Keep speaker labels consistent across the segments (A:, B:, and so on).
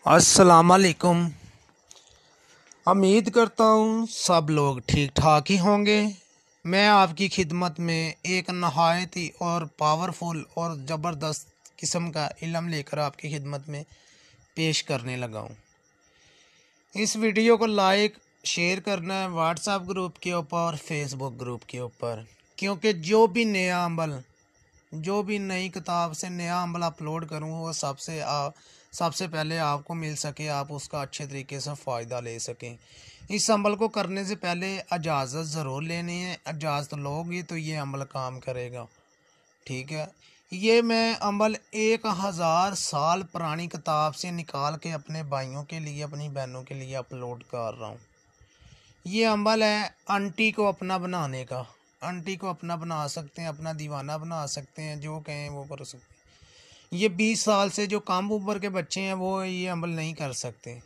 A: अस्सलामुअलैकुम। उम्मीद करता हूँ सब लोग ठीक ठाक ही होंगे। मैं आपकी खिदमत में एक नहायत ही और पावरफुल और ज़बरदस्त किस्म का इल्म लेकर आपकी खिदमत में पेश करने लगा हूँ। इस वीडियो को लाइक शेयर करना है व्हाट्सएप ग्रुप के ऊपर और फेसबुक ग्रुप के ऊपर, क्योंकि जो भी नया अमल, जो भी नई किताब से नया अमल अपलोड करूँ वो सबसे पहले आपको मिल सके, आप उसका अच्छे तरीके से फ़ायदा ले सकें। इस अमल को करने से पहले इजाज़त ज़रूर लेनी है, इजाज़त लोगे तो ये अमल काम करेगा। ठीक है, ये मैं अमल 1000 साल पुरानी किताब से निकाल के अपने भाइयों के लिए, अपनी बहनों के लिए अपलोड कर रहा हूँ। ये अमल है आंटी को अपना बनाने का। आंटी को अपना बना सकते हैं, अपना दीवाना बना सकते हैं, जो कहें वो कर सकते हैं। ये 20 साल से जो कम उम्र के बच्चे हैं वो ये अमल नहीं कर सकते।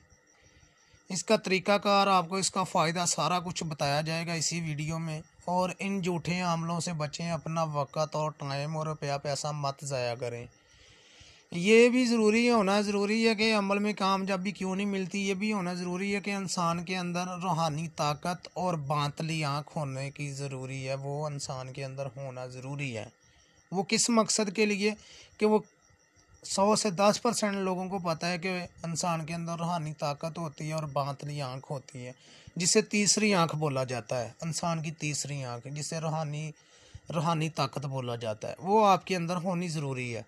A: इसका तरीक़ाकार, आपको इसका फ़ायदा सारा कुछ बताया जाएगा इसी वीडियो में। और इन झूठे अमलों से बचें, अपना वक़्त और टाइम और रुपया पैसा मत ज़ाया करें। ये भी ज़रूरी होना ज़रूरी है कि अमल में कामयाबी क्यों नहीं मिलती, ये भी होना ज़रूरी है कि इंसान के अंदर रूहानी ताकत और बातली आँख होने की ज़रूरी है, वो इंसान के अंदर होना ज़रूरी है। वो किस मकसद के लिए कि वो 100 से 10% लोगों को पता है कि इंसान के अंदर रूहानी ताकत होती है और बातली आँख होती है, जिसे तीसरी आँख बोला जाता है। इंसान की तीसरी आँख जिसे रूहानी ताकत बोला जाता है, वो आपके अंदर होनी ज़रूरी है।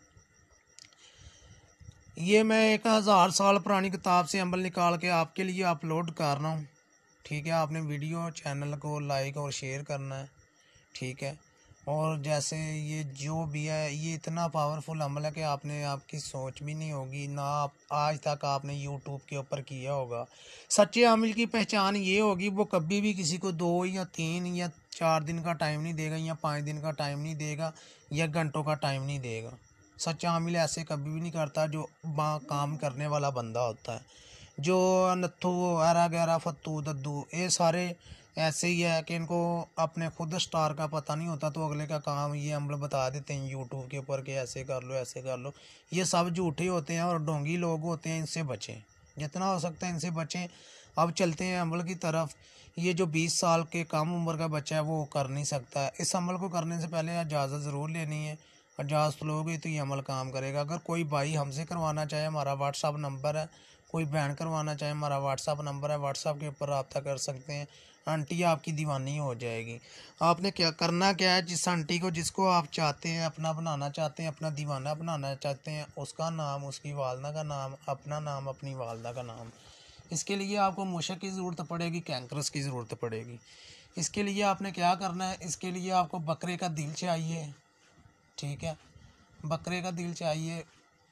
A: ये मैं 1000 साल पुरानी किताब से अमल निकाल के आपके लिए अपलोड कर रहा हूँ। ठीक है, आपने वीडियो चैनल को लाइक और शेयर करना है। ठीक है, और जैसे ये जो भी है ये इतना पावरफुल अमल है कि आपकी सोच भी नहीं होगी, ना आप आज तक आपने यूट्यूब के ऊपर किया होगा। सच्चे अमल की पहचान ये होगी, वो कभी भी किसी को 2 या 3 या 4 दिन का टाइम नहीं देगा, या 5 दिन का टाइम नहीं देगा, या घंटों का टाइम नहीं देगा। सच्चा आमिल ऐसे कभी भी नहीं करता। जो काम करने वाला बंदा होता है, जो नत्थू ऐरा गैरा फत्तू दद्दू, ये सारे ऐसे ही है कि इनको अपने खुद स्टार का पता नहीं होता, तो अगले का काम ये अमल बता देते हैं यूट्यूब के ऊपर कि ऐसे कर लो ऐसे कर लो। ये सब झूठे होते हैं और ढोंगी लोग होते हैं, इनसे बचें, जितना हो सकता है इनसे बचें। अब चलते हैं अमल की तरफ। ये जो 20 साल के कम उम्र का बच्चा है वो कर नहीं सकता। इस अमल को करने से पहले इजाज़त ज़रूर लेनी है। इजाज़त लोगे तो ये अमल काम करेगा। अगर कोई भाई हमसे करवाना चाहे, हमारा व्हाट्सअप नंबर है। कोई बहन करवाना चाहे, हमारा व्हाट्सअप नंबर है, व्हाट्सअप के ऊपर रब्ता कर सकते हैं। आंटी आपकी दीवानी हो जाएगी। आपने क्या करना क्या है, जिस आंटी को, जिसको आप चाहते हैं अपना बनाना चाहते हैं, अपना दीवाना बनाना चाहते हैं, उसका नाम, उसकी वालदा का नाम, अपना नाम, अपनी वालदा का नाम। इसके लिए आपको मूशक की ज़रूरत पड़ेगी, कैंक्रस की ज़रूरत पड़ेगी। इसके लिए आपने क्या करना है, इसके लिए आपको बकरे का दिल चाहिए। ठीक है, बकरे का दिल चाहिए,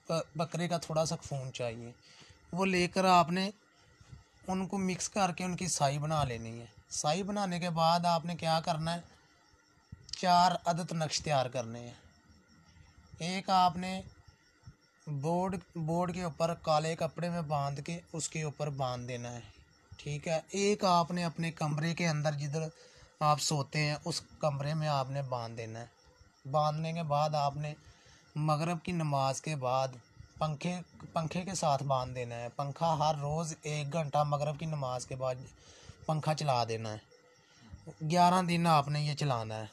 A: बकरे का थोड़ा सा खून चाहिए। वो लेकर आपने उनको मिक्स करके उनकी साई बना लेनी है। साई बनाने के बाद आपने क्या करना है, 4 अदद नक्श तैयार करने हैं। एक आपने बोर्ड के ऊपर काले कपड़े में बांध के उसके ऊपर बांध देना है। ठीक है, एक आपने अपने कमरे के अंदर जिधर आप सोते हैं उस कमरे में आपने बांध देना है। बांधने के बाद आपने मगरिब की नमाज के बाद पंखे के साथ बांध देना है। पंखा हर रोज़ 1 घंटा मगरिब की नमाज के बाद पंखा चला देना है। 11 दिन आपने ये चलाना है।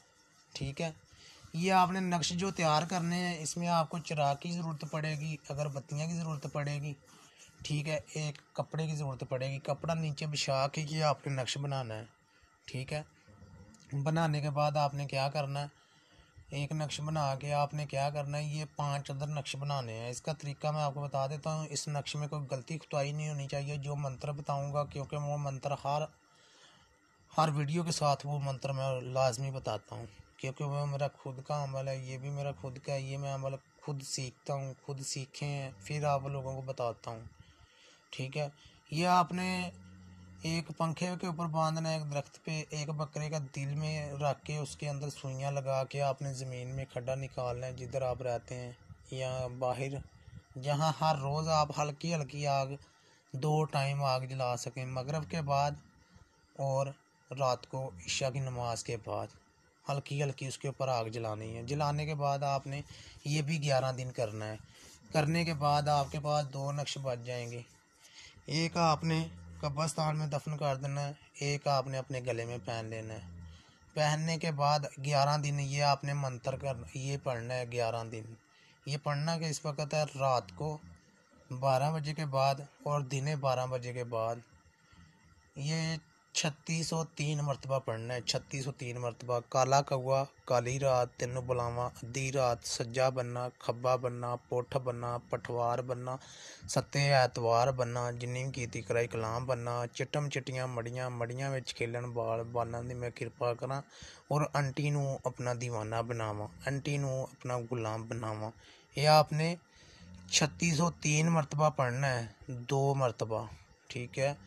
A: ठीक है, ये आपने नक्श जो तैयार करने हैं, इसमें आपको चिराग की ज़रूरत पड़ेगी, अगरबत्तियाँ की ज़रूरत पड़ेगी। ठीक है, एक कपड़े की ज़रूरत पड़ेगी, कपड़ा नीचे बिछा के ये आपने नक्श बनाना है। ठीक है, बनाने के बाद आपने क्या करना है, एक नक्श बना के आपने क्या करना है, ये 5 अदर नक्श बनाने हैं। इसका तरीका मैं आपको बता देता हूँ। इस नक्श में कोई गलती खुताई नहीं होनी चाहिए। जो मंत्र बताऊँगा, क्योंकि वो मंत्र हर वीडियो के साथ वो मंत्र मैं लाजमी बताता हूँ, क्योंकि वो मेरा खुद का अमल है। ये भी मेरा खुद का है। ये मैं अमल खुद सीखता हूँ, खुद सीखे हैं, फिर आप लोगों को बताता हूँ। ठीक है, ये आपने एक पंखे के ऊपर बांधना है, एक दरख्त पे, एक बकरे का दिल में रख के उसके अंदर सुइयाँ लगा के आपने ज़मीन में खड्डा निकालना है, जिधर आप रहते हैं या बाहर, जहाँ हर रोज़ आप हल्की हल्की आग 2 टाइम आग जला सकें, मगरिब के बाद और रात को इशा की नमाज के बाद हल्की हल्की उसके ऊपर आग जलानी है। जलाने के बाद आपने ये भी 11 दिन करना है। करने के बाद आपके पास 2 नक्श बच जाएंगे। एक आपने कब्रिस्तान में दफन कर देना है, एक आपने अपने गले में पहन लेना है। पहनने के बाद 11 दिन ये आपने मंत्र कर ये पढ़ना है 11 दिन। ये पढ़ना कि इस वक्त है रात को 12 बजे के बाद और दिने 12 बजे के बाद ये 3603 मरतबा पढ़ना है। 3603 मरतबा। काला कौआ, काली रात, तेनू बुलावा, अद्धी रात, सज्जा बनना, खब्बा बनना, पुठ बनना, पठवार बनना, सत्ते ऐतवार बनना, जिन्नी भी कीती कराई कलाम बनना, चिटम चिट्टियां मड़ियां, मड़ियां विच खेलन बाल, बालां दी मैं किरपा करा और आंटी नू अपना दीवाना बनावा, आंटी नू अपना गुलाम बनावा। यह आपने 3603 मरतबा पढ़ना है, 2 मरतबा। ठीक है।